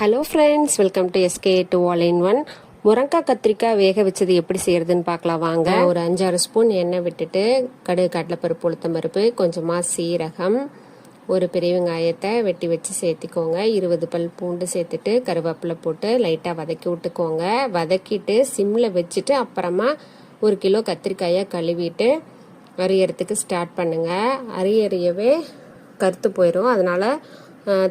Hello friends, welcome to SK to all in one. முருங்கைக்காய் கத்திரிக்காய் வேக வச்சது எப்படி செய்யறதுன்னு பார்க்கலாம் வாங்க. ஒரு 5-6 ஸ்பூன் எண்ணெய் விட்டுட்டு கடுகு, கடலைப்பருப்பு, உளுத்தம்பருப்பு, கொஞ்சமாக சீரகம், ஒரு பெரிய வெங்காயத்தை வெட்டி வச்சு சேர்த்திக்கோங்க. 20 பல் பூண்டு சேர்த்துட்டு கருவேப்பிலை போட்டு லைட்டாக வதக்கி விட்டுக்கோங்க. வதக்கிட்டு சிம்மில் வச்சுட்டு அப்புறமா 1 கிலோ கத்திரிக்காயை கழுவிட்டு அரியறதுக்கு ஸ்டார்ட் பண்ணுங்க. அரியவே கருத்து போயிடும், அதனால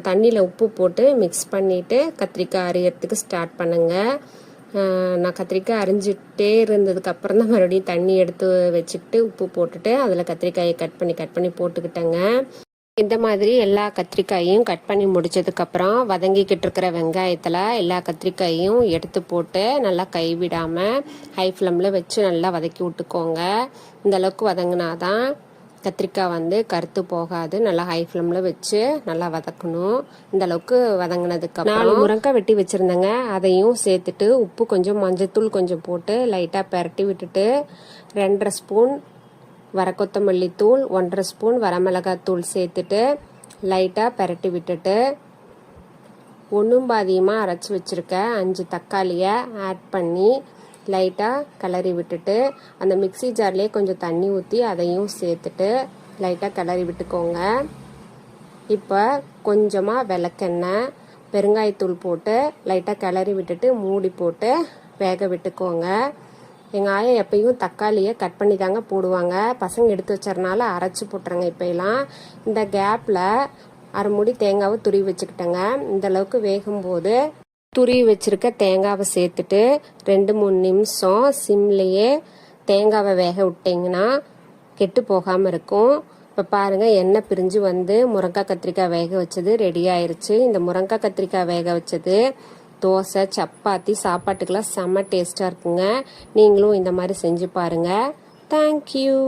தண்ணியில் உப்பு போட்டு மிக்ஸ் பண்ணிவிட்டு கத்திரிக்காய் அரியறதுக்கு ஸ்டார்ட் பண்ணுங்கள். நான் கத்திரிக்காய் அரிஞ்சிட்டே இருந்ததுக்கப்புறம் தான் மறுபடியும் தண்ணி எடுத்து வச்சுக்கிட்டு உப்பு போட்டுட்டு அதில் கத்திரிக்காயை கட் பண்ணி போட்டுக்கிட்டேங்க. இந்த மாதிரி எல்லா கத்திரிக்காயையும் கட் பண்ணி முடிச்சதுக்கப்புறம் வதங்கிக்கிட்டு இருக்கிற வெங்காயத்தில் எல்லா கத்திரிக்காயையும் எடுத்து போட்டு நல்லா கைவிடாமல் ஹை ஃப்ளேமில் வச்சு நல்லா வதக்கி விட்டுக்கோங்க. இந்த அளவுக்கு வதங்கினாதான் கத்திரிக்காய் கருத்து போகாது. நல்லா ஹை ஃப்ளேமில் வச்சு நல்லா வதக்கணும். இந்த அளவுக்கு வதங்கினதுக்கு 4 முருங்கைக்காய் வெட்டி வச்சுருந்தேங்க, அதையும் சேர்த்துட்டு உப்பு கொஞ்சம், மஞ்சத்தூள் கொஞ்சம் போட்டு லைட்டாக பெரட்டி விட்டுட்டு 2.5 ஸ்பூன் வரக்கொத்தமல்லி தூள், 1.5 ஸ்பூன் வரமிளகாத்தூள் சேர்த்துட்டு லைட்டாக பெரட்டி விட்டுட்டு ஒன்றும் பாதியமாக அரைச்சி வச்சுருக்க 5 தக்காளியை ஆட் பண்ணி லைட்டாக கிளறி விட்டுட்டு அந்த மிக்சி ஜார்லேயே கொஞ்சம் தண்ணி ஊற்றி அதையும் சேர்த்துட்டு லைட்டாக கிளறி விட்டுக்கோங்க. இப்போ கொஞ்சமாக விளக்கெண்ணெய், பெருங்காயத்தூள் போட்டு லைட்டாக கிளறி விட்டுட்டு மூடி போட்டு வேக விட்டுக்கோங்க. எங்கள் ஆயா எப்பயும் தக்காளியை கட் பண்ணி தாங்க போடுவாங்க. பசங்க எடுத்து வச்சறனால அரைச்சி போட்டுறாங்க. இப்போலாம் இந்த கேப்பில் அரை மூடி தேங்காவை துருவி வச்சுக்கிட்டேங்க. இந்த அளவுக்கு வேகும்போது துருவி வச்சிருக்க தேங்காவை சேர்த்துட்டு 2-3 நிமிஷம் சிம்லேயே தேங்காவை வேக விட்டிங்கன்னா கெட்டு போகாமல் இருக்கும். இப்போ பாருங்கள், எண்ணெய் பிரிஞ்சு முருங்கைக்காய் கத்திரிக்காய் வேக வச்சது ரெடி ஆயிடுச்சு. இந்த முருங்கைக்காய் கத்திரிக்காய் வேக வச்சது தோசை, சப்பாத்தி, சாப்பாட்டுக்கெல்லாம் செம்ம டேஸ்ட்டாக இருக்குங்க. நீங்களும் இந்த மாதிரி செஞ்சு பாருங்கள். தேங்க்யூ.